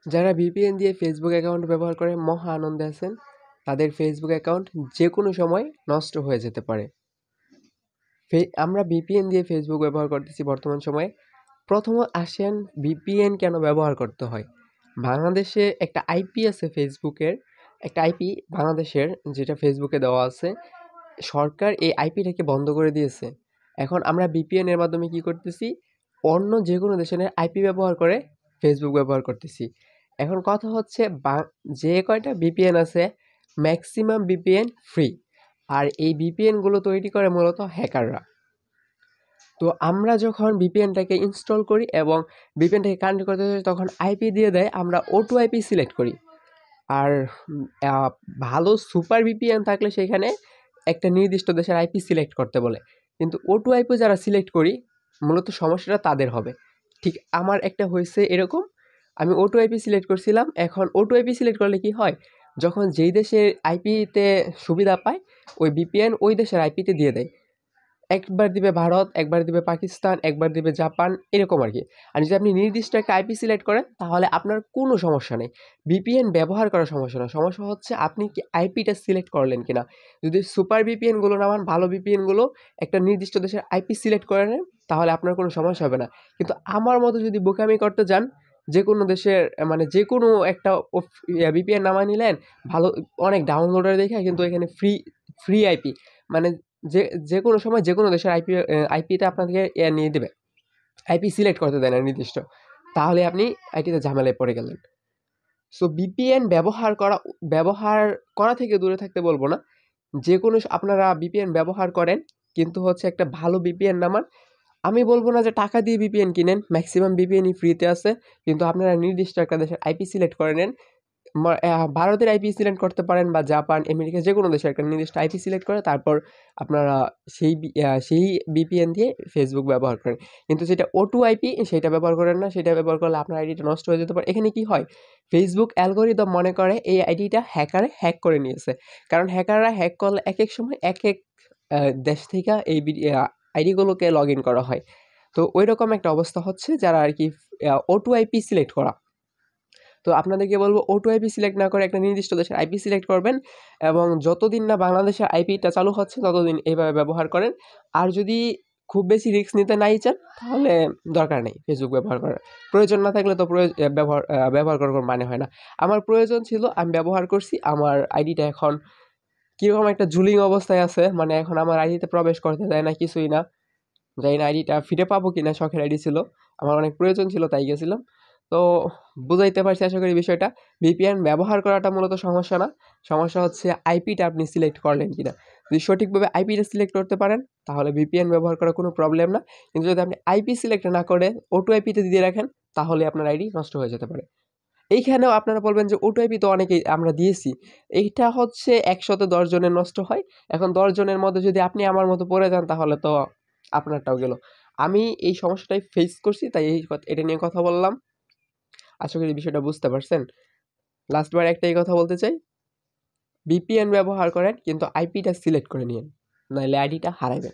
যারা ভিপিএন দিয়ে Facebook account ব্যবহার করে মহা আনন্দে আছেন, তাদের ফেসবুক অ্যাকাউন্ট যে কোনো সময় নষ্ট হয়ে যেতে পারে। আমরা ভিপিএন দিয়ে ফেসবুক ব্যবহার করতেছি বর্তমান সময়ে। প্রথমে আসেন ভিপিএন কেন ব্যবহার করতে হয়। বাংলাদেশে একটা আইপি আছে ফেসবুকের, একটা আইপি বাংলাদেশের যেটা ফেসবুকে দেওয়া আছে। সরকার এই আইপিটাকে বন্ধ করে দিয়েছে। এখন আমরা ভিপিএন এর মাধ্যমে কি করতেছি? অন্য যে কোনো দেশের আইপি ব্যবহার করে ফেসবুক ব্যবহার করতেছি। এখন কথা হচ্ছে যে কয়টা ভিপিএন আছে ম্যাক্সিমাম ভিপিএন ফ্রি। আর এই ভিপিএনগুলো তৈরি করে মূলত হ্যাকাররা। তো আমরা যখন ভিপিএনটাকে ইনস্টল করি এবং ভিপিএনটাকে কানেক্ট করতে যাই তখন আইপি দিয়ে দেয়, আমরা O2 আইপি সিলেক্ট করি। আর ভালো সুপার ভিপিএন থাকলে সেখানে একটা নির্দিষ্ট দেশের আইপি সিলেক্ট করতে বলে। কিন্তু O2 আইপি যারা সিলেক্ট করি মূলত সমস্যাটা তাদের হবে। ঠিক আমার একটা হয়েছে এরকম, আমি O2 আইপি সিলেক্ট করছিলাম। এখন O2 আইপি সিলেক্ট করলে কি হয়, যখন যেই দেশের আইপিতে সুবিধা পায় ওই ভিপিএন ওই দেশের আইপিতে দিয়ে দেয়। একবার দিবে ভারত, একবার দিবে পাকিস্তান, একবার দিবে জাপান, এরকম আর কি। আর যদি আপনি নির্দিষ্ট একটা আইপি সিলেক্ট করেন তাহলে আপনার কোনো সমস্যা নেই। ভিপিএন ব্যবহার করার সমস্যা না। সমস্যা হচ্ছে আপনি কি আইপিটা সিলেক্ট করলেন কিনা। যদি সুপার ভিপিএনগুলো নামান, ভালো ভিপিএনগুলো একটা নির্দিষ্ট দেশের আইপি সিলেক্ট করে নেন তাহলে আপনার কোনো সমস্যা হবে না। কিন্তু আমার মতো যদি বোকামি করতে যান, যে কোনো দেশের মানে যে কোনো একটা ভিপিএন নামায় নিলেন, ভালো অনেক ডাউনলোডার দেখে, কিন্তু এখানে ফ্রি ফ্রি আইপি, মানে যে যে কোনো সময় যে কোনো দেশের আইপিতে আপনাকে নিয়ে দেবে, আইপি সিলেক্ট করতে দেয় না নির্দিষ্ট, তাহলে আপনি আইটিতে ঝামেলায় পড়ে গেলেন। সো ভিপিএন ব্যবহার করা থেকে দূরে থাকতে বলবো না। যে কোনো আপনারা ভিপিএন ব্যবহার করেন, কিন্তু হচ্ছে একটা ভালো ভিপিএন নামান। আমি বলবো না যে টাকা দিয়ে ভিপিএন কিনেন, ম্যাক্সিমাম ভিপিএনই ফ্রিতে আছে, কিন্তু আপনারা নির্দিষ্ট একটা দেশের আইপি সিলেক্ট করে নেন। ভারতের আইপি সিলেক্ট করতে পারেন বা জাপান, আমেরিকা যে কোনো দেশের একটা নির্দিষ্ট আইপি সিলেক্ট করে তারপর আপনারা সেই ভিপিএন দিয়ে ফেসবুক ব্যবহার করেন। কিন্তু যেটা O2 আইপি সেটা ব্যবহার করেন না। সেটা ব্যবহার করলে আপনার আইডিটা নষ্ট হয়ে যেতে পারে। এখানে কি হয়, ফেসবুক অ্যালগরিদম মনে করে এই আইডিটা হ্যাক করে নিয়েছে। কারণ হ্যাকাররা হ্যাক করলে একেক সময় একেক দেশ থেকে এই আইডিগুলোকে লগ ইন করা হয়। তো ওইরকম একটা অবস্থা হচ্ছে যারা আর কি O2 আইপি সিলেক্ট করা। তো আপনাদেরকে বলবো O2 আইপি সিলেক্ট না করে একটা নির্দিষ্ট দেশের আইপি সিলেক্ট করবেন, এবং যতদিন না বাংলাদেশের আইপিটা চালু হচ্ছে ততদিন এইভাবে ব্যবহার করেন। আর যদি খুব বেশি রিস্ক নিতে নাই চান তাহলে দরকার নেই ফেসবুক ব্যবহার করার। প্রয়োজন না থাকলে তো ব্যবহার করার কোনো মানে হয় না। আমার প্রয়োজন ছিল, আমি ব্যবহার করছি। আমার আইডিটা এখন কীরকম একটা জুলিং অবস্থায় আছে, মানে এখন আমার আইডিতে প্রবেশ করতে দেয় না, কিছুই না। জানি না আইডিটা ফিরে পাবো কিনা, শখের আইডি ছিল, আমার অনেক প্রয়োজন ছিল তাই গেছিলাম। তো বুঝাইতে পারছি আশা করি বিষয়টা। ভিপিএন ব্যবহার করাটা মূলত সমস্যা না, সমস্যা হচ্ছে আইপিটা আপনি সিলেক্ট করলেন কিনা। যদি সঠিকভাবে আইপিটা সিলেক্ট করতে পারেন তাহলে ভিপিএন ব্যবহার করা কোনো প্রবলেম না। কিন্তু যদি আপনি আইপি সিলেক্ট না করে O2 আইপিতে দিয়ে রাখেন তাহলে আপনার আইডি নষ্ট হয়ে যেতে পারে। এইখানেও আপনারা বলবেন যে O2 আইপি তো অনেকেই আমরা দিয়েছি। এইটা হচ্ছে ১০০ তে ১০ জনের নষ্ট হয়। এখন ১০ জনের মধ্যে যদি আপনি আমার মতো পড়ে যান তাহলে তো আপনারটাও গেল। আমি এই সমস্যাটাই ফেস করছি তাই এটা নিয়ে কথা বললাম। আশা করি বিষয়টা বুঝতে পারছেন। লাস্ট বার একটাই কথা বলতে চাই, ভিপিএন ব্যবহার করেন কিন্তু আইপিটা সিলেক্ট করে নিয়েন, নাহলে আইডিটা হারাবেন।